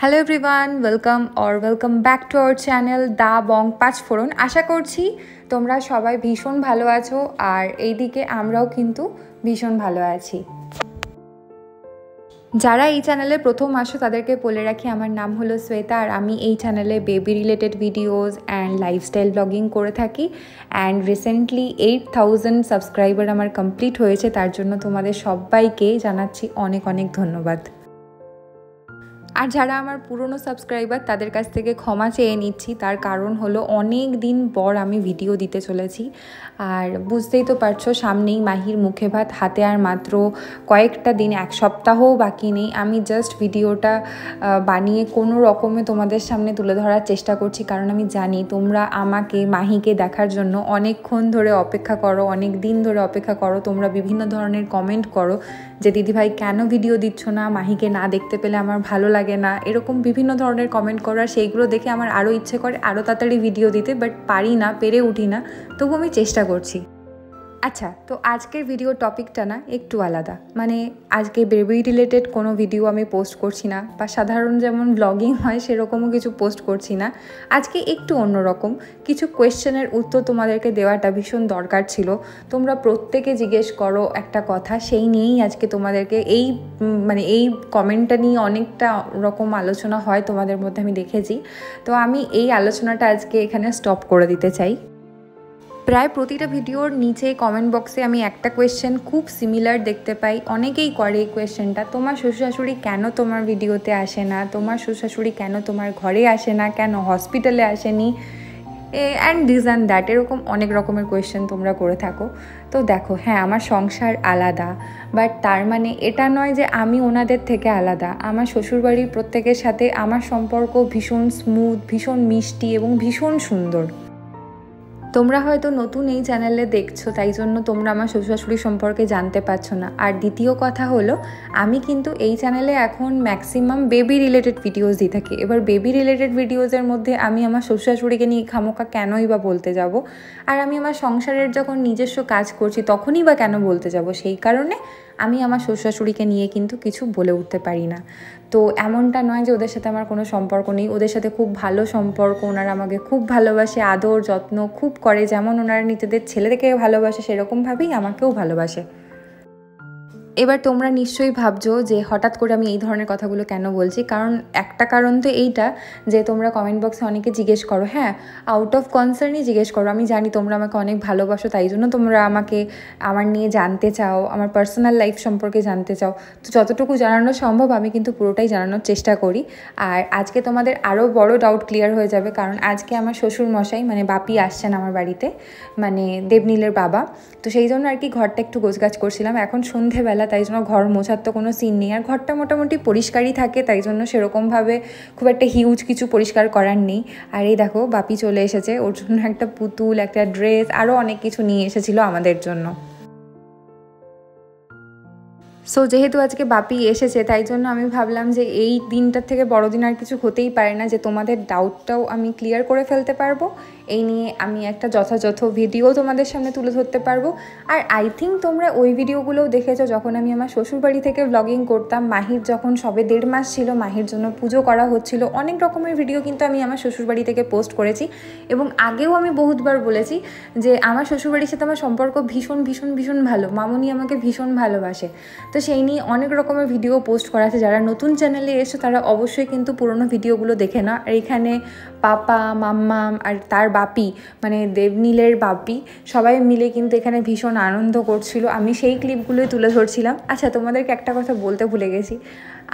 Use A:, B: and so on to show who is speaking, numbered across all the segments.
A: Hello everyone, welcome back to our channel the Bong Panchphoron. আশা করছি তোমরা সবাই ভীষণ ভালো আছো, আর এইদিকে আমরাও কিন্তু ভীষণ ভালো আছি। যারা এই চ্যানেলে প্রথম আসো তাদেরকে বলে রাখি, আমার নাম হলো শ্বেতা, আর আমি এই চ্যানেলে baby related videos and lifestyle blogging করে থাকি। অ্যান্ড রিসেন্টলি 8000 সাবস্ক্রাইবার আমার কমপ্লিট হয়েছে, তার জন্য তোমাদের সবাইকে জানাচ্ছি অনেক অনেক ধন্যবাদ। আর যারা আমার পুরনো সাবস্ক্রাইবার তাদের কাছ থেকে ক্ষমা চেয়ে নিচ্ছি, তার কারণ হলো অনেক দিন পর আমি ভিডিও দিতে চলেছি। আর বুঝতেই তো পারছো, সামনেই মাহির মুখে ভাত, হাতে আর মাত্র কয়েকটা দিন, এক সপ্তাহও বাকি নেই। আমি জাস্ট ভিডিওটা বানিয়ে কোনো রকমে তোমাদের সামনে তুলে ধরার চেষ্টা করছি, কারণ আমি জানি তোমরা আমাকে মাহিকে দেখার জন্য অনেকক্ষণ ধরে অপেক্ষা করো, অনেক দিন ধরে অপেক্ষা করো। তোমরা বিভিন্ন ধরনের কমেন্ট করো যে দিদিভাই কেন ভিডিও দিচ্ছ না, মাহিকে না দেখতে পেলে আমার ভালো লাগে না, এরকম বিভিন্ন ধরনের কমেন্ট করার, সেইগুলো দেখে আমার আরও ইচ্ছে করে আরও তাড়াতাড়ি ভিডিও দিতে, বাট পারি না, পেরে উঠি না, তবু আমি চেষ্টা করছি। আচ্ছা, তো আজকের ভিডিও টপিকটা না একটু আলাদা, মানে আজকে বেবি রিলেটেড কোনো ভিডিও আমি পোস্ট করছি না, বা সাধারণ যেমন ব্লগিং হয় সেরকমও কিছু পোস্ট করছি না। আজকে একটু অন্যরকম কিছু কোয়েশ্চেনের উত্তর তোমাদেরকে দেওয়াটা ভীষণ দরকার ছিল। তোমরা প্রত্যেকে জিজ্ঞেস করো একটা কথা, সেই নিয়েই আজকে তোমাদেরকে এই কমেন্টটা নিয়ে অনেকটা রকম আলোচনা হয় তোমাদের মধ্যে, আমি দেখেছি। তো আমি এই আলোচনাটা আজকে এখানে স্টপ করে দিতে চাই। প্রায় প্রতিটা ভিডিওর নিচে কমেন্ট বক্সে আমি একটা কোয়েশ্চেন খুব সিমিলার দেখতে পাই, অনেকেই করে এই কোয়েশ্চেনটা, তোমার শ্বশুর শাশুড়ি কেন তোমার ভিডিওতে আসে না, তোমার শ্বশুর শাশুড়ি কেন তোমার ঘরে আসে না, কেন হসপিটালে আসেনি, অ্যান্ড দিস অ্যান্ড দ্যাট, এরকম অনেক রকমের কোয়েশ্চেন তোমরা করে থাকো। তো দেখো, হ্যাঁ আমার সংসার আলাদা, বাট তার মানে এটা নয় যে আমি ওনাদের থেকে আলাদা। আমার শ্বশুরবাড়ির প্রত্যেকের সাথে আমার সম্পর্ক ভীষণ স্মুথ, ভীষণ মিষ্টি এবং ভীষণ সুন্দর। তোমরা হয়তো নতুন এই চ্যানেলে দেখছো, তাই জন্য তোমরা আমার শ্বশুর শাশুড়ি সম্পর্কে জানতে পারছো না। আর দ্বিতীয় কথা হলো, আমি কিন্তু এই চ্যানেলে এখন ম্যাক্সিমাম বেবি রিলেটেড ভিডিওস দিয়ে থাকি। এবার বেবি রিলেটেড ভিডিওসের মধ্যে আমি আমার শ্বশুর শাশুড়িকে নিয়ে খামোকা কেনই বা বলতে যাব, আর আমি আমার সংসারের যখন নিজস্ব কাজ করছি তখনই বা কেন বলতে যাব। সেই কারণে আমি আমার শ্বশুর শাশুড়িকে নিয়ে কিন্তু কিছু বলে উঠতে পারি না। তো এমনটা নয় যে ওদের সাথে আমার কোনো সম্পর্ক নেই, ওদের সাথে খুব ভালো সম্পর্ক। ওনারা আমাকে খুব ভালোবাসে, আদর যত্ন খুব করে, যেমন ওনারা নিজেদের ছেলেদেরকে ভালোবাসে সেরকমভাবেই আমাকেও ভালোবাসে। এবার তোমরা নিশ্চয়ই ভাবছো যে হঠাৎ করে আমি এই ধরনের কথাগুলো কেন বলছি, কারণ একটা কারণ তো এইটা যে তোমরা কমেন্ট বক্সে অনেকে জিজ্ঞেস করো, হ্যাঁ আউট অফ কনসার্নই জিজ্ঞেস করো, আমি জানি তোমরা আমাকে অনেক ভালোবাসো, তাই জন্য তোমরা আমাকে আমার নিয়ে জানতে চাও, আমার পার্সোনাল লাইফ সম্পর্কে জানতে চাও। তো যতটুকু জানানো সম্ভব আমি কিন্তু পুরোটাই জানানোর চেষ্টা করি। আর আজকে তোমাদের আরও বড় ডাউট ক্লিয়ার হয়ে যাবে, কারণ আজকে আমার শ্বশুর মশাই মানে বাপি আসছেন আমার বাড়িতে, মানে দেবনীলের বাবা। তো সেই জন্য আর কি ঘরটা একটু গোছগাছ করছিলাম, এখন সন্ধেবেলা, তাই জন্য ঘর মোছার তো কোনো সিন নেই। আর ঘরটা মোটামুটি পরিষ্কারই থাকে, তাই জন্য সেরকমভাবে খুব একটা হিউজ কিছু পরিষ্কার করার নেই। আর এই দেখো বাপি চলে এসেছে, ওর জন্য একটা পুতুল, একটা ড্রেস, আরও অনেক কিছু নিয়ে এসেছিলো আমাদের জন্য। সো যেহেতু আজকে বাপি এসেছে, তাই জন্য আমি ভাবলাম যে এই দিনটার থেকে বড় দিন আর কিছু হতেই পারে না, যে তোমাদের ডাউটটাও আমি ক্লিয়ার করে ফেলতে পারবো, এই নিয়ে আমি একটা যথাযথ ভিডিও তোমাদের সামনে তুলে ধরতে পারবো। আর আই থিঙ্ক তোমরা ওই ভিডিওগুলোও দেখেছো যখন আমি আমার শ্বশুরবাড়ি থেকে ব্লগিং করতাম, মাহির যখন সবে 1.5 মাস ছিল, মাহির জন্য পুজো করা হচ্ছিল, অনেক রকমের ভিডিও কিন্তু আমি আমার শ্বশুরবাড়ি থেকে পোস্ট করেছি। এবং আগেও আমি বহুতবার বলেছি যে আমার শ্বশুরবাড়ির সাথে আমার সম্পর্ক ভীষণ ভীষণ ভীষণ ভালো, মামুনি আমাকে ভীষণ ভালোবাসে। তো সেই নিয়ে অনেক রকমের ভিডিও পোস্ট করা আছে। যারা নতুন চ্যানেলে এসো তারা অবশ্যই কিন্তু পুরোনো ভিডিওগুলো দেখে না। আর এখানে পাপা, মাম্মাম আর তার বাপি, মানে দেবনীলের বাপি, সবাই মিলে কিন্তু এখানে ভীষণ আনন্দ করছিল, আমি সেই ক্লিপগুলোই তুলে ধরছিলাম। আচ্ছা, তোমাদেরকে একটা কথা বলতে ভুলে গেছি,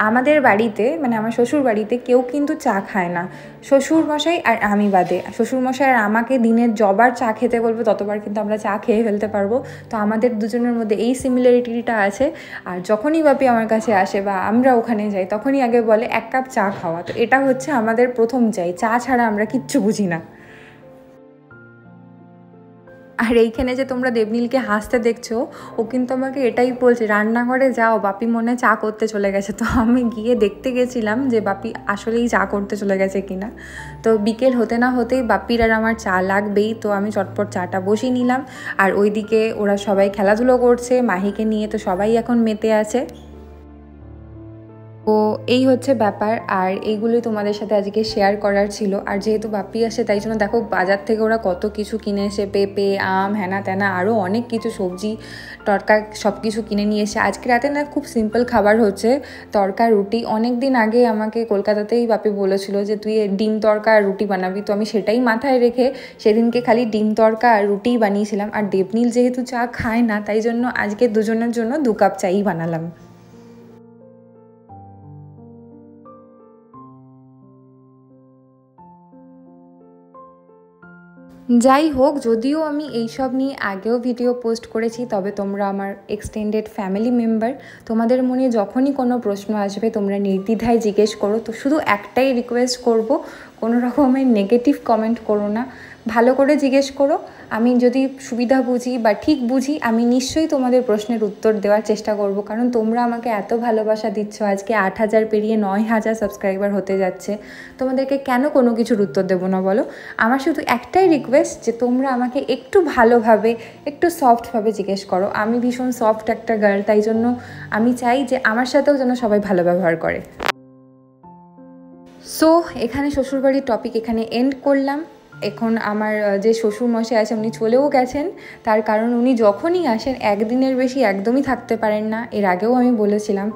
A: আমাদের বাড়িতে মানে আমার শ্বশুর বাড়িতে কেউ কিন্তু চা খায় না, শ্বশুরমশাই আর আমি বাদে। শ্বশুরমশাই আর আমাকে দিনের যবার চা খেতে বলবে ততবার কিন্তু আমরা চা খেয়ে ফেলতে পারবো। তো আমাদের দুজনের মধ্যে এই সিমিলারিটিটা আছে। আর যখনই বাপি আমার কাছে আসে বা আমরা ওখানে যাই, তখনই আগে বলে 1 কাপ চা খাওয়া। তো এটা হচ্ছে আমাদের প্রথম চাই, চা ছাড়া আমরা কিচ্ছু বুঝি না। আর এইখানে যে তোমরা দেবনীলকে হাসতে দেখছো, ও কিন্তু আমাকে এটাই বলছে, রান্নাঘরে যাও, বাপি মনে চা করতে চলে গেছে। তো আমি গিয়ে দেখতে গেছিলাম যে বাপি আসলেই চা করতে চলে গেছে কিনা। তো বিকেল হতে না হতেই বাপির আর আমার চা লাগবেই, তো আমি চটপট চাটা বসিয়ে নিলাম। আর ওইদিকে ওরা সবাই খেলাধুলো করছে, মাহিকে নিয়ে তো সবাই এখন মেতে আছে। তো এই হচ্ছে ব্যাপার, আর এইগুলোই তোমাদের সাথে আজকে শেয়ার করার ছিল। আর যেহেতু বাপি আসে তাই জন্য দেখো বাজার থেকে ওরা কত কিছু কিনে এসে, পেঁপে, আম, হ্যানা ত্যানা আরও অনেক কিছু সবজি তরকা সব কিছু কিনে নিয়ে এসে আজকে রাতে না খুব সিম্পল খাবার হচ্ছে তরকা রুটি। অনেক দিন আগে আমাকে কলকাতাতেই বাপি বলেছিল যে তুই ডিম তরকা আর রুটি বানাবি, তো আমি সেটাই মাথায় রেখে সেদিনকে খালি ডিম তরকা আর রুটিই বানিয়েছিলাম। আর দেবনীল যেহেতু চা খায় না তাই জন্য আজকে দুজনের জন্য 2 কাপ চাই বানালাম। যাই হোক, যদিও আমি এইসব নিয়ে আগেও ভিডিও পোস্ট করেছি, তবে তোমরা আমার এক্সটেন্ডেড ফ্যামিলি মেম্বার, তোমাদের মনে যখনই কোনো প্রশ্ন আসবে তোমরা নির্দ্বিধায় জিজ্ঞেস করো। তো শুধু একটাই রিকোয়েস্ট করব, কোনো রকমের নেগেটিভ কমেন্ট করো না, ভালো করে জিজ্ঞেস করো। আমি যদি সুবিধা বুঝি বা ঠিক বুঝি আমি নিশ্চয়ই তোমাদের প্রশ্নের উত্তর দেওয়ার চেষ্টা করব, কারণ তোমরা আমাকে এত ভালোবাসা দিচ্ছ। আজকে 8,000 পেরিয়ে 9,000 সাবস্ক্রাইবার হতে যাচ্ছে, তোমাদেরকে কেন কোনো কিছুর উত্তর দেবো না বলো? আমার শুধু একটাই রিকোয়েস্ট যে তোমরা আমাকে একটু ভালোভাবে, একটু সফটভাবে জিজ্ঞেস করো। আমি ভীষণ সফট একটা গার্ল, তাই জন্য আমি চাই যে আমার সাথেও যেন সবাই ভালো ব্যবহার করে। সো এখানে শ্বশুরবাড়ির টপিক এখানে এন্ড করলাম। এখন আমার যে শ্বশুরমশাই আছে উনি চলেও গেছেন, তার কারণ উনি যখনই আসেন একদিনের বেশি একদমই থাকতে পারেন না। এর আগেও আমি বলেছিলাম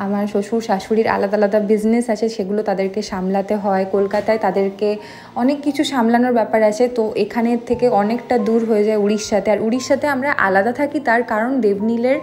A: আমার শ্বশুর শাশুড়ির আলাদা আলাদা বিজনেস আছে, সেগুলো তাদেরকে সামলাতে হয়। কলকাতায় তাদেরকে অনেক কিছু সামলানোর ব্যাপার আছে, তো এখানের থেকে অনেকটা দূর হয়ে যায় উড়িষ্যাতে। আর উড়িষ্যাতে আমরা আলাদা থাকি, তার কারণ দেবনীলের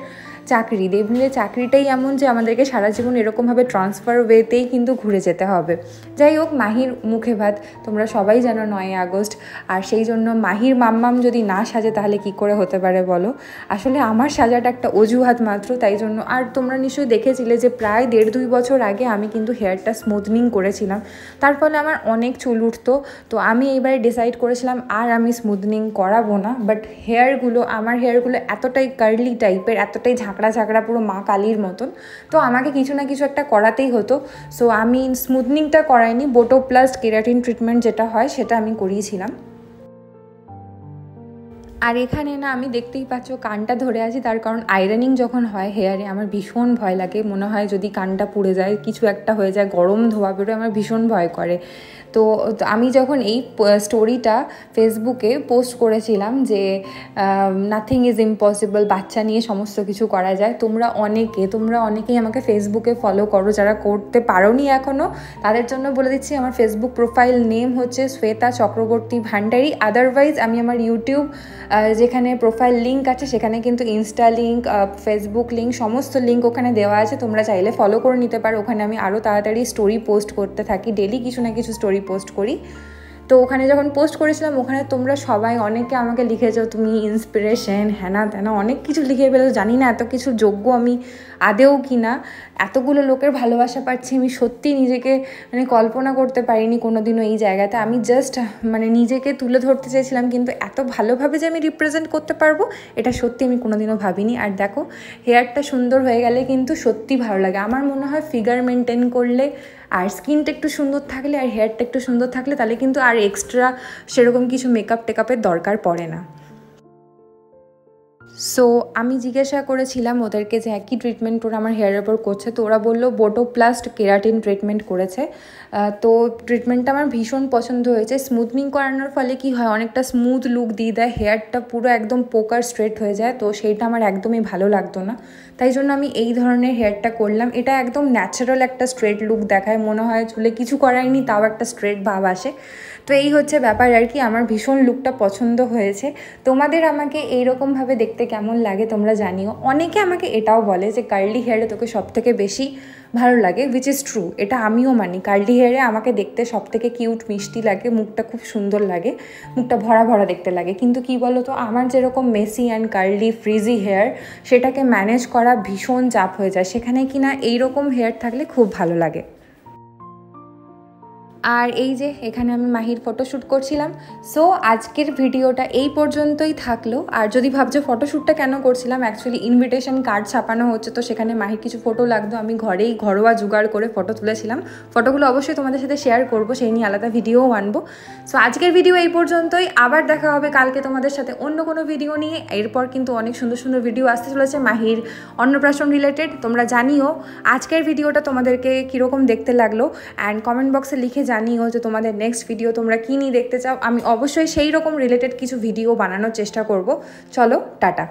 A: চাকরিটাই এমন যে আমাদেরকে সারা জীবন এরকমভাবে ট্রান্সফার ওয়েতেই কিন্তু ঘুরে যেতে হবে। যাই হোক, মাহির মুখে ভাত, তোমরা সবাই জানো 9 আগস্ট, আর সেই জন্য মাহির মাম্মাম যদি না সাজে তাহলে কি করে হতে পারে বলো? আসলে আমার সাজাটা একটা অজুহাত মাত্র, তাই জন্য। আর তোমরা নিশ্চয়ই দেখেছিলে যে প্রায় 1.5-2 বছর আগে আমি কিন্তু হেয়ারটা স্মুথনিং করেছিলাম, তার ফলে আমার অনেক চুল উঠতো। তো আমি এইবারে ডিসাইড করেছিলাম আর আমি স্মুথনিং করাবো না, বাট আমার হেয়ারগুলো এতটাই কার্লি টাইপের, এতটাই ঝাঁকড়া পুরো মা কালীর মতন, তো আমাকে কিছু না কিছু একটা করাতেই হতো। সো আমি স্মুথনিংটা করাইনি, বোটোপ্লাস্ট কেরাটিন ট্রিটমেন্ট যেটা হয় সেটা আমি করিয়েছিলাম। আর এখানে না আমি দেখতেই পাচ্ছ কানটা ধরে আছি, তার কারণ আয়রনিং যখন হয় হেয়ারে আমার ভীষণ ভয় লাগে, মনে হয় যদি কানটা পুড়ে যায়, কিছু একটা হয়ে যায়, গরম ধোয়া বেরোয়, আমার ভীষণ ভয় করে। তো আমি যখন এই স্টোরিটা ফেসবুকে পোস্ট করেছিলাম যে নাথিং ইজ ইম্পসিবল, বাচ্চা নিয়ে সমস্ত কিছু করা যায়, তোমরা অনেকেই আমাকে ফেসবুকে ফলো করো, যারা করতে পারোনি এখনও তাদের জন্য বলে দিচ্ছি আমার ফেসবুক প্রোফাইল নেম হচ্ছে শ্বেতা চক্রবর্তী ভান্ডারী। আদারওয়াইজ আমি আমার ইউটিউব যেখানে প্রোফাইল লিঙ্ক আছে সেখানে কিন্তু ইনস্টা লিঙ্ক, ফেসবুক লিঙ্ক, সমস্ত লিঙ্ক ওখানে দেওয়া আছে, তোমরা চাইলে ফলো করে নিতে পারো। ওখানে আমি আরও তাড়াতাড়ি স্টোরি পোস্ট করতে থাকি, ডেলি কিছু না কিছু স্টোরি পোস্ট করি। তো ওখানে যখন পোস্ট করেছিলাম ওখানে তোমরা সবাই অনেকে আমাকে লিখেছো তুমি ইন্সপিরেশন, হ্যানা ত্যানা অনেক কিছু লিখে ফেলেছো। জানি না এত কিছু যোগ্য আমি আদেও কি না, এতগুলো লোকের ভালোবাসা পাচ্ছি, আমি সত্যি নিজেকে কল্পনা করতে পারিনি কোনোদিনও এই জায়গাতে। আমি জাস্ট নিজেকে তুলে ধরতে চেয়েছিলাম, কিন্তু এত ভালোভাবে যে আমি রিপ্রেজেন্ট করতে পারবো এটা সত্যি আমি কোনোদিনও ভাবিনি। আর দেখো হেয়ারটা সুন্দর হয়ে গেলে কিন্তু সত্যি ভালো লাগে। আমার মনে হয় ফিগার মেনটেন করলে আর স্কিনটা একটু সুন্দর থাকলে আর হেয়ারটা একটু সুন্দর থাকলে তাহলে কিন্তু আর এক্সট্রা সেরকম কিছু টেকআপের দরকার পড়ে না। সো আমি জিজ্ঞাসা করেছিলাম ওদেরকে যে একই ট্রিটমেন্ট ওরা আমার হেয়ারের ওপর করছে, তো ওরা বললো বোটোপ্লাস্ট কেরাটিন ট্রিটমেন্ট করেছে। তো ট্রিটমেন্টটা আমার ভীষণ পছন্দ হয়েছে। স্মুথনিং করানোর ফলে কি হয়, অনেকটা স্মুথ লুক দিয়ে দেয়, হেয়ারটা পুরো একদম পোকার স্ট্রেট হয়ে যায়, তো সেইটা আমার একদমই ভালো লাগতো না, তাই জন্য আমি এই ধরনের হেয়ারটা করলাম। এটা একদম ন্যাচারাল একটা স্ট্রেট লুক দেখায়, মনে হয় চুলে কিছু করায়নি তাও একটা স্ট্রেট ভাব আসে। তো এই হচ্ছে ব্যাপার আর কি, আমার ভীষণ লুকটা পছন্দ হয়েছে। তোমাদের আমাকে এইরকমভাবে দেখতে কেমন লাগে তোমরা জানিও। অনেকে আমাকে এটাও বলে যে কার্লি হেয়ারে তোকে সবথেকে বেশি ভালো লাগে, উইচ ইজ ট্রু, এটা আমিও মানি। কার্লি হেয়ারে আমাকে দেখতে সবথেকে কিউট মিষ্টি লাগে, মুখটা খুব সুন্দর লাগে, মুখটা ভরা ভরা দেখতে লাগে। কিন্তু কি বলো তো, আমার যেরকম messy and curly frizzy hair সেটাকে ম্যানেজ করা ভীষণ চাপ হয়ে যায়, সেখানে কিনা এইরকম হেয়ার থাকলে খুব ভালো লাগে। আর এই যে এখানে আমি মাহির ফটোশ্যুট করছিলাম। সো আজকের ভিডিওটা এই পর্যন্তই থাকলো। আর যদি ভাবছো ফটোশ্যুটটা কেন করছিলাম, অ্যাকচুয়ালি ইনভিটেশন কার্ড ছাপানো হচ্ছে, তো সেখানে মাহির কিছু ফটো লাগতো, আমি ঘরেই ঘরোয়া জোগাড় করে ফটো তুলেছিলাম। ফটোগুলো অবশ্যই তোমাদের সাথে শেয়ার করবো, সেই নিয়ে আলাদা ভিডিও আনবো। সো আজকের ভিডিও এই পর্যন্তই, আবার দেখা হবে কালকে তোমাদের সাথে অন্য কোনো ভিডিও নিয়ে। এরপর কিন্তু অনেক সুন্দর সুন্দর ভিডিও আসতে চলেছে মাহির অন্নপ্রাশন রিলেটেড। তোমরা জানিও আজকের ভিডিওটা তোমাদেরকে কীরকম দেখতে লাগলো, অ্যান্ড কমেন্ট বক্সে লিখে জানিও যে তোমাদের নেক্সট ভিডিও তোমরা কী নিয়ে দেখতে চাও। আমি অবশ্যই সেই রকম রিলেটেড কিছু ভিডিও বানানোর চেষ্টা করব। চলো, টাটা।